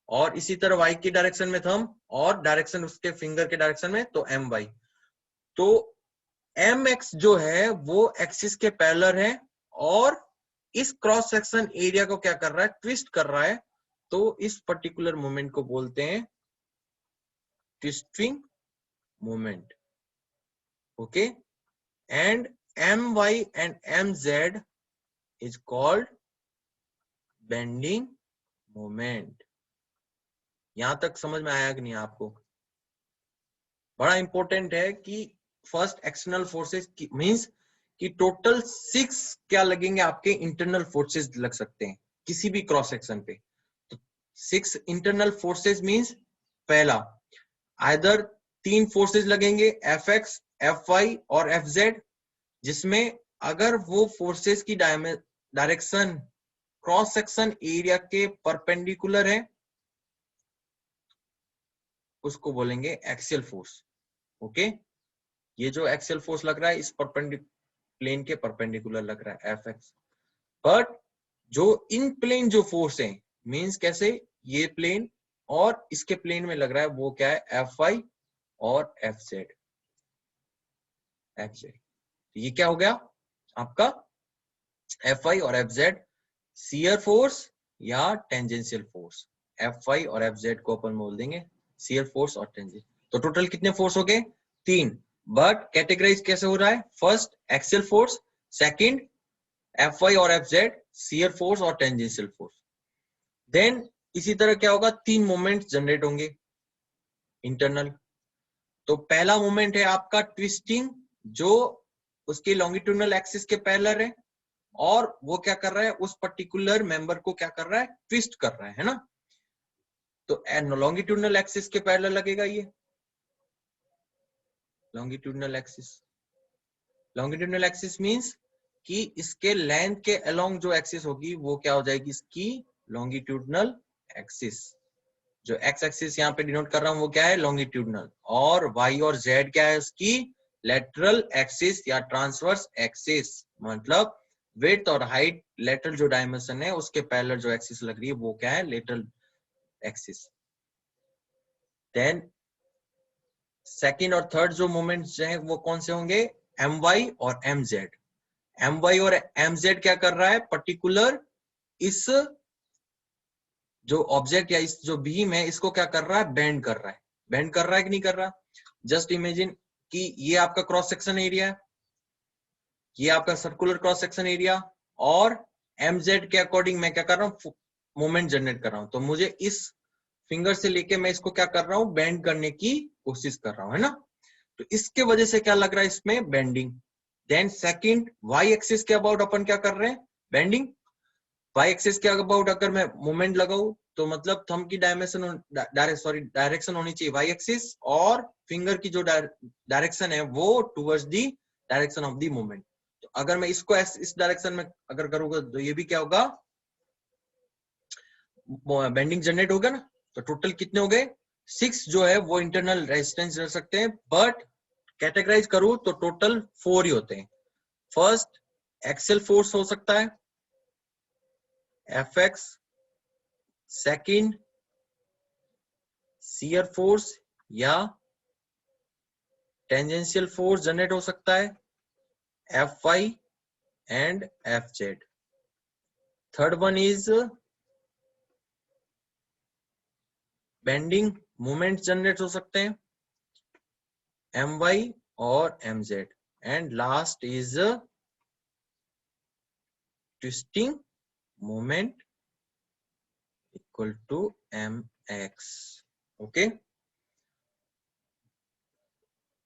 और इसी तरह y की डायरेक्शन में थंब और डायरेक्शन उसके फिंगर के डायरेक्शन में तो my। तो mx जो है वो एक्सिस के पैरेलल है और इस क्रॉस सेक्शन एरिया को क्या कर रहा है, ट्विस्ट कर रहा है। तो इस पर्टिकुलर मोमेंट को बोलते हैं twisting moment. Okay, and my and mz is called bending moment. यहां तक समझ में आया कि नहीं आपको? बड़ा इंपॉर्टेंट है कि फर्स्ट एक्सटर्नल फोर्सेस मींस कि टोटल 6 क्या लगेंगे आपके इंटरनल फोर्सेस लग सकते हैं किसी भी क्रॉस सेक्शन पे। तो 6 इंटरनल फोर्सेस मींस पहला आइदर 3 फोर्सेस लगेंगे fx, fy और fz, जिसमें अगर वो फोर्सेस की डायरेक्शन क्रॉस सेक्शन एरिया के परपेंडिकुलर है उसको बोलेंगे एक्सियल फोर्स। ओके, ये जो एक्सियल फोर्स लग रहा है इस प्लेन के परपेंडिकुलर लग रहा है fx, बट जो इन प्लेन जो फोर्स है मींस कैसे, ये प्लेन और इसके प्लेन में लग रहा है वो क्या है fy और fz। ये क्या हो गया आपका fy और fz शियर फोर्स या टेंजेंशियल फोर्स। fy और fz को अपन बोल देंगे शियर फोर्स और टेंजेंशियल। तो टोटल कितने फोर्स हो गए? 3, बट कैटेगराइज कैसे हो रहा है? First axial force, second fy और fz शियर फोर्स और टेंजेंशियल फोर्स। देन इसी तरह क्या होगा, 3 मोमेंट्स जनरेट होंगे इंटरनल। तो पहला मोमेंट है आपका ट्विस्टिंग, जो उसके लॉन्गिट्यूडनल एक्सिस के पैरेलल है और वो क्या कर रहा है, उस पर्टिकुलर मेंबर को क्या कर रहा है, ट्विस्ट कर रहा है ना। तो लॉन्गिट्यूडनल एक्सिस के पैरेलल लगेगा ये longitudinal axis. Longitudinal axis means कि इसके लेंथ के अलोंग जो एक्सिस होगी वो क्या हो जाएगी, इसकी लॉन्गिट्यूडनल एक्सिस। जो एक्स एक्सिस यहाँ पे डिनोट कर रहा हूं वो क्या है, लॉन्गिट्यूडनल, और वाई और जेड क्या है उसकी लेटरल एक्सिस या ट्रांसवर्स एक्सिस। मतलब विड्थ और हाइट लेटरल जो डायमेंशन है उसके पैरेलल जो एक्सिस लग रही है वो क्या है, लेटरल एक्सिस। देन सेकंड और थर्ड जो मोमेंट्स हैं वो कौन से होंगे, my और mz। my और mz क्या कर रहा है, पर्टिकुलर इस जो ऑब्जेक्ट या इस जो बीम है इसको क्या कर रहा है, बेंड कर रहा है। बेंड कर रहा है कि नहीं कर रहा? जस्ट इमेजिन कि ये आपका क्रॉस सेक्शन एरिया है, ये आपका सर्कुलर क्रॉस सेक्शन एरिया, और mz के अकॉर्डिंग मैं क्या कर रहा हूँ, मोमेंट जनरेट कर रहा हूँ। तो मुझे इस फिंगर से लेके मैं इसको क्या कर रहा हूँ, बेंड करने की कोशिश कर रहा हूँ, है ना। तो इसके वजह से क्या लग रहा है इसमें, bending. Then second Y axis के अबाउट अपन क्या कर रहे हैं, बेंडिंग। वाई एक्सिस के अबाउट अगर मैं मोमेंट लगाऊं तो मतलब थंब की डायरेक्शन होनी चाहिए वाई एक्सिस, और फिंगर की जो डायरेक्शन है वो towards the direction of the moment. तो अगर मैं इसको इस डायरेक्शन में अगर करूंगा तो ये भी क्या होगा, बेंडिंग जनरेट होगा ना। तो टोटल कितने हो गए, 6 जो है वो इंटरनल रेजिस्टेंस रह सकते हैं, बट कैटेगराइज करूं तो टोटल 4 ही होते हैं। फर्स्ट एक्सेल फोर्स हो सकता है fx, सेकंड शियर फोर्स या टेंजेंशियल फोर्स जनरेट हो सकता है fy and fz। Third one is bending moment generate हो सकते हैं my और mz, and last is twisting moment equal to mx। Okay,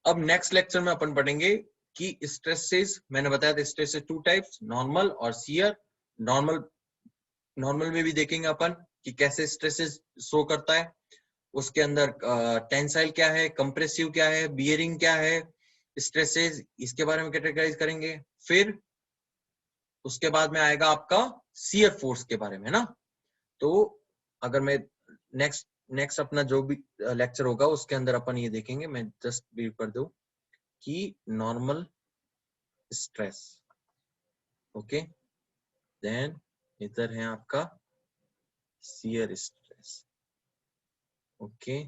अब नेक्स्ट लेक्चर में अपन पढ़ेंगे कि स्ट्रेसेस, मैंने बताया था स्ट्रेसेस 2 टाइप्स, नॉर्मल और शियर। नॉर्मल में भी देखेंगे अपन कि कैसे स्ट्रेसेस शो करता है, उसके अंदर टेंसाइल क्या है, कंप्रेसिव क्या है, बियरिंग क्या है, स्ट्रेसेस इसके बारे में कैटेगराइज करेंगे। फिर उसके बाद में आएगा आपका शियर फोर्स के बारे में ना। तो अगर मैं नेक्स्ट अपना जो भी लेक्चर होगा उसके अंदर अपन ये देखेंगे, मैं जस्ट ब्रीफ कर दूं कि नॉर्मल स्ट्रेस, ओके, देन इधर है आपका शियर स्ट्रेस। ओके,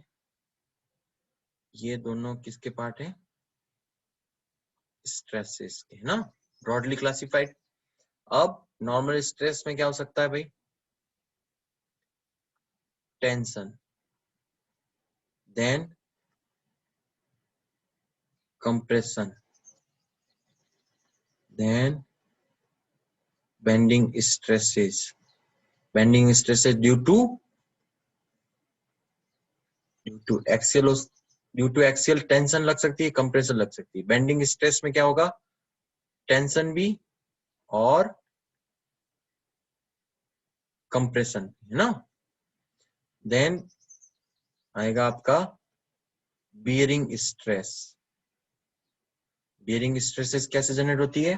ये दोनों किसके पार्ट है? स्ट्रेसेस के, है ना, ब्रॉडली क्लासिफाइड। अब नॉर्मल स्ट्रेस में क्या हो सकता है भाई? Tension, then compression, then bending stresses. Bending stresses due to axial, due to axial tension लग सकती है, कंप्रेशन लग सकती है। बेंडिंग स्ट्रेस में क्या होगा? टेंशन भी और कंप्रेशन, है ना। देन आएगा आपका बियरिंग स्ट्रेस। बियरिंग स्ट्रेसेस कैसे जनरेट होती है?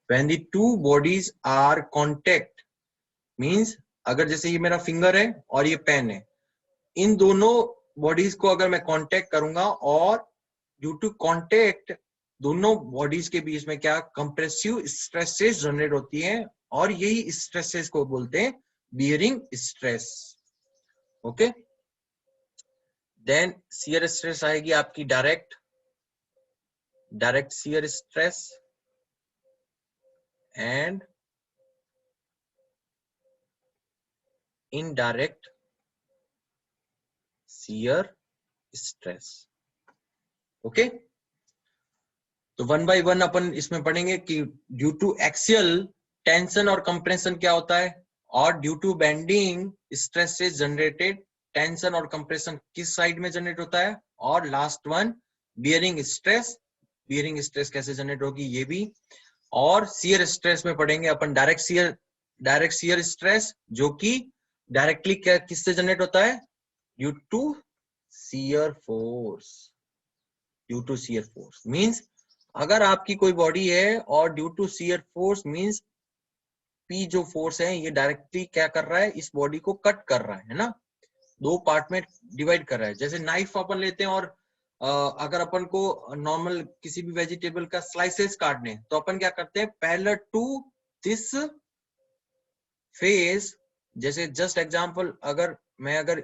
When the two bodies are contact, means अगर जैसे ये मेरा फिंगर है और ये पेन है, इन दोनों बॉडीज को अगर मैं कांटेक्ट करूंगा और ड्यू टू कांटेक्ट दोनों बॉडीज के बीच में क्या कंप्रेसिव स्ट्रेसेस जनरेट होती है, और यही स्ट्रेसेस को बोलते हैं bearing stress. Okay, then shear stress आएगी आपकी direct shear stress and indirect shear stress. Okay, तो वन बाय वन अपन इसमें पढ़ेंगे कि ड्यू टू एक्सियल टेंशन और कंप्रेशन क्या होता है, और due to bending stresses generated tension और कंप्रेशन किस साइड में जनरेट होता है, और last one bearing stress, bearing stress कैसे जनरेट होगी ये भी। और शियर स्ट्रेस में पढ़ेंगे अपन डायरेक्ट शियर स्ट्रेस, जो कि डायरेक्टली क्या किससे जनरेट होता है? Due to shear force. Due to shear force means अगर आपकी कोई बॉडी है और due to shear force means P जो फोर्स है ये डायरेक्टली क्या कर रहा है? इस बॉडी को कट कर रहा है ना, दो पार्ट में डिवाइड कर रहा है। जैसे नाइफ अपन लेते हैं और अगर अपन को नॉर्मल किसी भी वेजिटेबल का स्लाइसेस काटने, तो अपन क्या करते हैं? पैरेलल टू दिस फेस, जैसे जस्ट एग्जांपल, अगर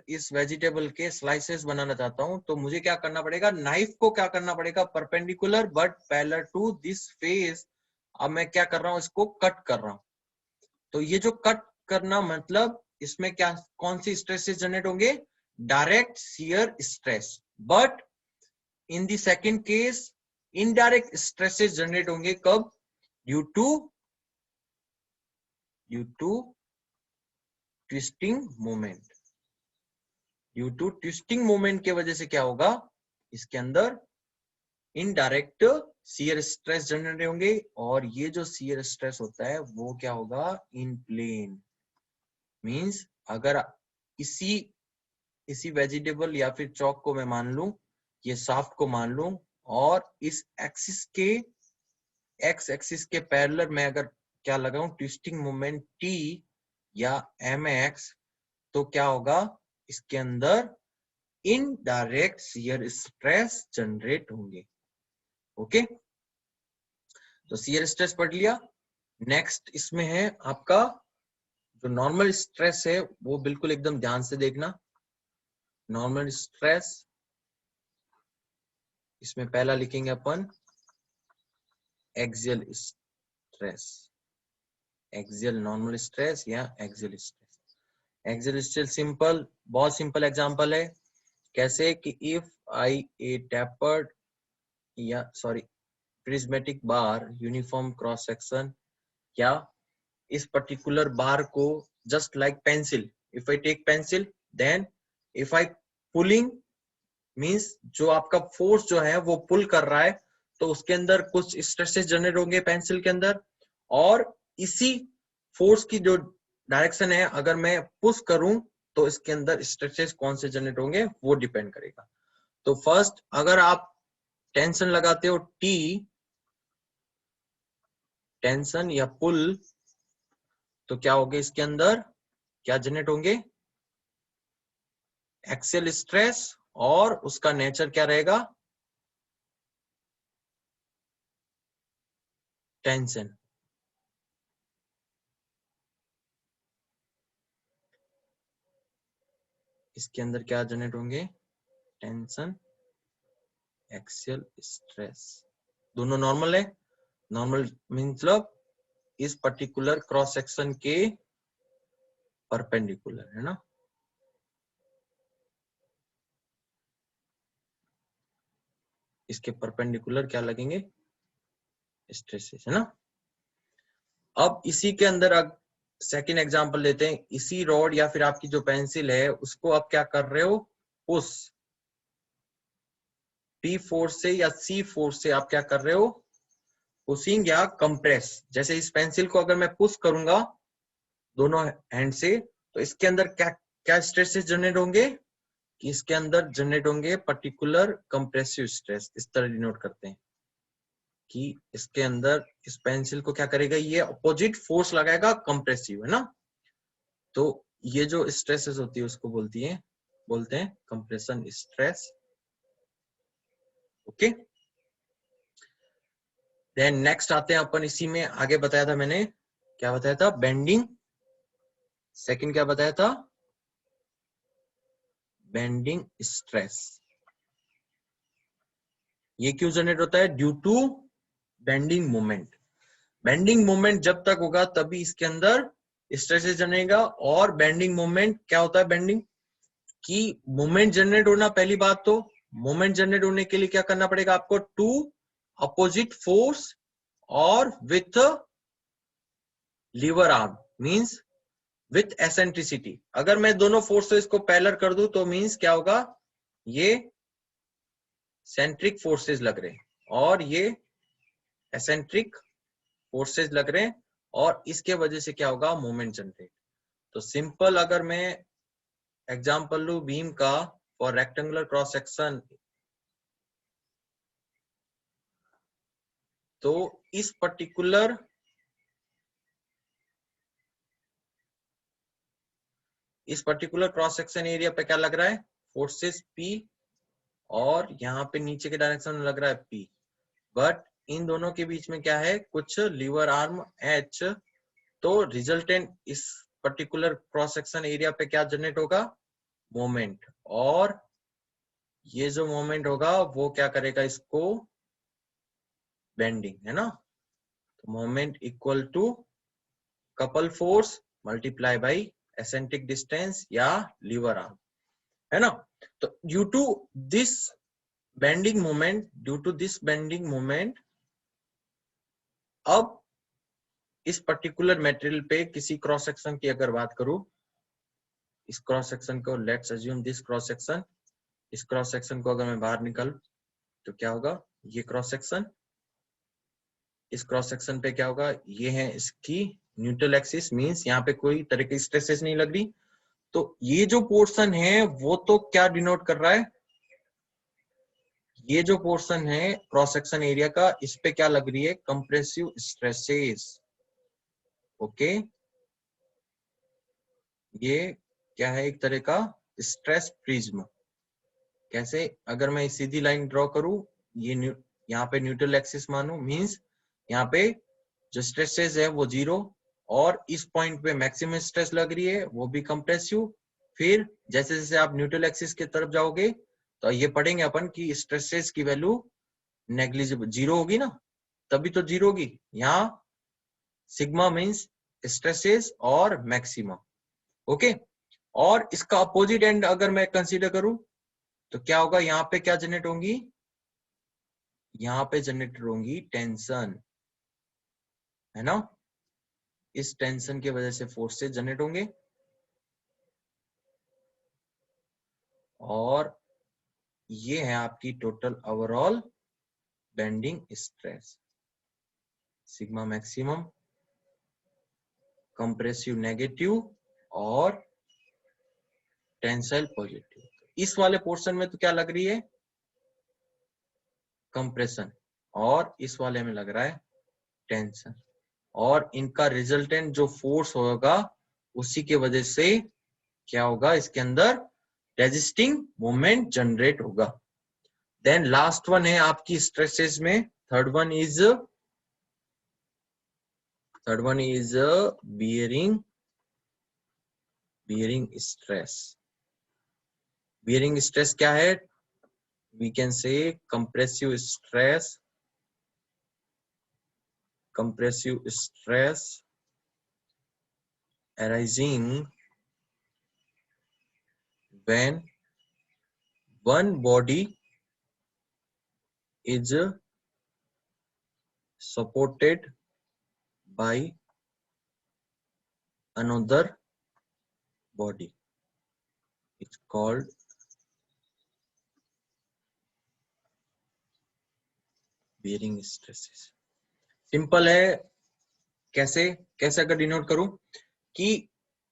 इस वेजिटेबल के स्लाइसेस बनाना चाहता हूं तो मुझे क्या करना पड़ेगा? नाइफ को क्या करना पड़ेगा? Perpendicular but parallel to this face. अब मैं क्या कर रहा हूं? इसको कट कर रहा हूं। तो ये जो कट करना मतलब इसमें क्या कौन सी स्ट्रेसेस जनरेट होंगे? Direct shear stress. But in the second case indirect stresses generate होंगे। कब? Due to twisting moment. Due to twisting moment के वजह से क्या होगा? इसके अंदर इनडायरेक्ट शियर स्ट्रेस जनरेट होंगे, और ये जो शियर स्ट्रेस होता है वो क्या होगा? इन प्लेन। मींस अगर इसी वेजिटेबल या फिर चौक को मैं मान लूं, ये शाफ्ट को मान लूं, और इस एक्स एक्सिस के पैरेलल में अगर क्या लगाऊं? ट्विस्टिंग मोमेंट टी या mx, तो क्या होगा? इसके अंदर इनडायरेक्ट शियर स्ट्रेस जनरेट होंगे। ओके, तो शियर स्ट्रेस पढ़ लिया। नेक्स्ट इसमें है आपका जो नॉर्मल स्ट्रेस है, वो बिल्कुल एकदम ध्यान से देखना। नॉर्मल स्ट्रेस, इसमें पहला लिखेंगे अपन axial stress. Axial normal stress या axial stress. Axial stress simple, बहुत सिंपल एग्जांपल है। कैसे कि इफ आई ए टेपर्ड या sorry prismatic bar uniform cross section, क्या इस पर्टिकुलर बार को just like pencil, if I take pencil then if I pulling means जो आपका फोर्स जो है वो पुल कर रहा है, तो उसके अंदर कुछ स्ट्रेसेस जनरेट होंगे पेंसिल के अंदर, और इसी फोर्स की जो डायरेक्शन है अगर मैं पुश करूं तो इसके अंदर स्ट्रेसेस कौन से जनरेट होंगे वो डिपेंड करेगा। तो फर्स्ट अगर आप टेंशन लगाते हो टी, टेंशन या पुल, तो क्या होगा? इसके अंदर क्या जनरेट होंगे? एक्सियल स्ट्रेस, और उसका नेचर क्या रहेगा? टेंशन। इसके अंदर क्या जनरेट होंगे, टेंशन, एक्सियल स्ट्रेस, दोनों नॉर्मल है। नॉर्मल मतलब इस पर्टिकुलर क्रॉस सेक्शन के परपेंडिकुलर है ना। इसके परपेंडिकुलर क्या लगेंगे, स्ट्रेसेस है ना। अब इसी के अंदर सेकेंड एग्जांपल लेते हैं। इसी रॉड या फिर आपकी जो पेंसिल है उसको आप क्या कर रहे हो, पुश, P फोर्स से या C फोर्स से आप क्या कर रहे हो, पुशिंग या कंप्रेस। जैसे इस पेंसिल को अगर मैं पुश करूंगा दोनों हैंड से, तो इसके अंदर क्या क्या स्ट्रेसेस जनरेट होंगे, कि इसके अंदर जनरेट होंगे पर्टिकुलर कंप्रेसिव स्ट्रेस। इस तरह डिनोट करते हैं कि इसके अंदर इस पेंसिल को क्या करेगा, ये अपोजिट फोर्स लगाएगा, कंप्रेसिव है ना। तो ये जो स्ट्रेसेस होती है उसको बोलते हैं compression stress. Okay, then next आते हैं अपन, इसी में आगे बताया था मैंने, क्या बताया था, बेंडिंग। सेकंड क्या बताया था, बेंडिंग स्ट्रेस। ये क्यों जनरेट होता है, due to bending moment. Bending moment जब तक होगा तभी इसके अंदर स्ट्रेसेस जनेगा। और बेंडिंग मोमेंट क्या होता है, बेंडिंग की मोमेंट जनरेट होना पहली बात। तो मोमेंट जनरेट होने के लिए क्या करना पड़ेगा आपको, टू अपोजिट फोर्स और with lever arm, means with eccentricity. अगर मैं दोनों फोर्स से इसको पैरेलल कर दूं तो मींस क्या होगा, ये सेंट्रिक फोर्सेस लग रहे हैं और ये एसेंट्रिक फोर्सेस लग रहे हैं, और इसके वजह से क्या होगा, मोमेंट जनरेट। तो सिंपल अगर मैं एग्जांपल लू बीम का फॉर रेक्टेंगुलर क्रॉस सेक्शन, तो इस पर्टिकुलर क्रॉस सेक्शन एरिया पे क्या लग रहा है, फोर्सेस P, और यहाँ पे नीचे के डायरेक्शन में लग रहा है P। बट इन दोनों के बीच में क्या है, कुछ लीवर आर्म H। तो रिजल्टेंट इस पर्टिकुलर क्रॉस सेक्शन एरिया पे क्या जनरेट होगा, मोमेंट। और ये जो मोमेंट होगा वो क्या करेगा, इसको बेंडिंग है ना। तो moment equal to couple force multiply by eccentric distance या लीवर आर्म, है ना। तो due to this bending moment, अब इस पर्टिकुलर मटेरियल पे किसी क्रॉस सेक्शन की अगर बात करूं, इस क्रॉस सेक्शन को let's assume this cross section, इस क्रॉस सेक्शन को अगर मैं बाहर निकल तो क्या होगा, ये क्रॉस सेक्शन, इस क्रॉस सेक्शन पे क्या होगा, ये है इसकी न्यूट्रल एक्सिस, मींस यहाँ पे कोई तरह की स्ट्रेसेस नहीं लग रही। तो ये जो पोर्शन है वो तो क्या डिनोट कर रहा है, ये जो पोर्शन है क्रॉस सेक्शन एरिया का, इस पे क्या लग रही है, कंप्रेसिव स्ट्रेसेस। ओके, ये क्या है, एक तरह का स्ट्रेस प्रिज्म। कैसे, अगर मैं सीधी लाइन ड्रॉ करूं, ये यहाँ पे न्यूट्रल एक्सिस मानू, मींस यहाँ पे जो स्ट्रेसेस है वो 0, और इस पॉइंट पे मैक्सिमम स्ट्रेस लग रही है वो भी कंप्रेसिव। फिर जैसे जैसे आप न्यूट्रल एक्सिस की तरफ जाओगे तो ये पढ़ेंगे अपन कि स्ट्रेसेस की वैल्यू नेग्लिजिबल 0 होगी ना, तभी तो 0 होगी। यहाँ सिग्मा मींस स्ट्रेसेस और मैक्सिमम। ओके, और इसका अपोजिट एंड अगर मैं कंसीडर करूं तो क्या होगा, यहाँ पे क्या जनरेट होंगी, यहाँ पे जनरेट होंगी टेंशन, है ना। इस टेंशन की वजह से फोर्सेस जनरेट होंगे, और ये है आपकी total overall bending stress, sigma maximum, compressive negative और टेंसाइल पॉजिटिव। इस वाले पोर्शन में तो क्या लग रही है, कंप्रेशन, और इस वाले में लग रहा है टेंशन, और इनका रिजल्टेंट जो फोर्स होगा उसी के वजह से क्या होगा, इसके अंदर रेजिस्टिंग मोमेंट जनरेट होगा। देन लास्ट वन है आपकी स्ट्रेसेस में, third one is bearing stress. Bearing stress क्या है? We can say compressive stress, arising when one body is supported by another body. It's called bearing stresses. Simple है. कैसे कैसे अगर डिनोट करूं कि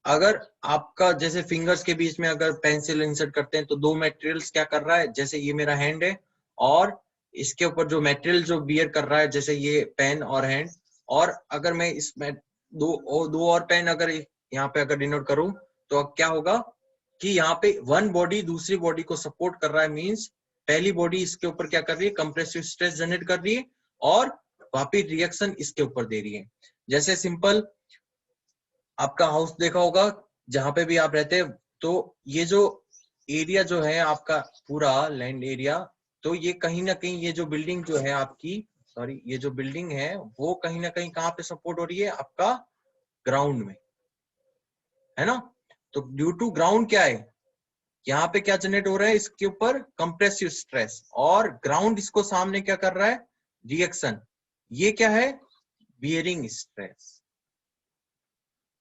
अगर आपका जैसे फिंगर्स के बीच में अगर पेंसिल इंसर्ट करते हैं तो दो मटेरियल्स क्या कर रहा है, जैसे ये मेरा हैंड है और इसके ऊपर जो मटेरियल जो बियर कर रहा है जैसे ये पेन और हैंड, और अगर मैं इसमें दो और पेन अगर यहाँ पे अगर डिनोट करूं तो क्या होगा कि यहाँ पे वन बॉडी दूसरी बॉडी को सपोर्ट कर रहा है, मींस पहली बॉडी इसके ऊपर क्या कर रही है, कंप्रेसिव स्ट्रेस जनरेट कर रही है और वापिस रिएक्शन इसके ऊपर दे रही है. जैसे सिंपल आपका हाउस देखा होगा जहां पे भी आप रहते हैं, तो ये जो एरिया जो है आपका पूरा लैंड एरिया, तो ये कहीं ना कहीं ये जो बिल्डिंग जो है आपकी, सॉरी ये जो बिल्डिंग है वो कहीं ना कहीं कहाँ पे सपोर्ट हो रही है, आपका ग्राउंड में, है ना. तो ड्यू टू ग्राउंड क्या है, यहाँ पे क्या जनरेट हो रहा है, इसके ऊपर कंप्रेसिव स्ट्रेस, और ग्राउंड इसको सामने क्या कर रहा है, रिएक्शन. ये क्या है, बियरिंग स्ट्रेस,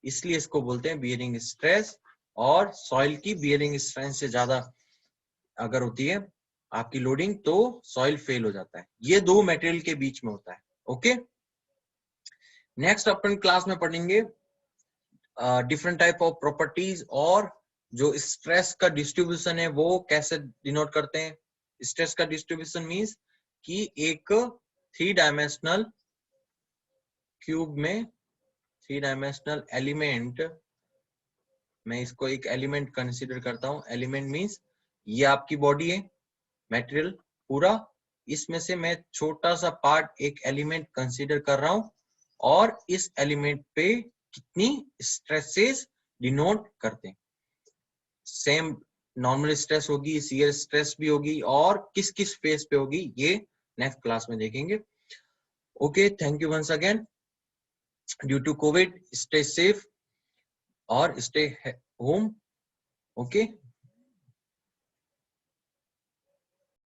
इसलिए इसको बोलते हैं बियरिंग स्ट्रेस. और सॉइल की बियरिंग स्ट्रेंथ से ज्यादा अगर होती है आपकी लोडिंग तो सॉइल फेल हो जाता है. ये दो मटेरियल के बीच में होता है. ओके, नेक्स्ट अपन क्लास में पढ़ेंगे डिफरेंट टाइप ऑफ प्रॉपर्टीज और जो स्ट्रेस का डिस्ट्रीब्यूशन है वो कैसे डिनोट करते हैं. स्ट्रेस का डिस्ट्रीब्यूशन मींस कि एक 3 डायमेंशनल क्यूब में 3 डायमेंशनल एलिमेंट, मैं इसको एक एलिमेंट कंसीडर करता हूं. एलिमेंट मींस ये आपकी बॉडी है, मटेरियल पूरा, इसमें से मैं छोटा सा पार्ट एक एलिमेंट कंसीडर कर रहा हूं और इस एलिमेंट पे कितनी स्ट्रेसेस डिनोट करते हैं. सेम नॉर्मल स्ट्रेस होगी, शियर स्ट्रेस भी होगी, और किस किस फेज पे होगी ये नेक्स्ट क्लास में देखेंगे. Okay, thank you once again. Due to COVID stay safe और स्टे होम. ओके.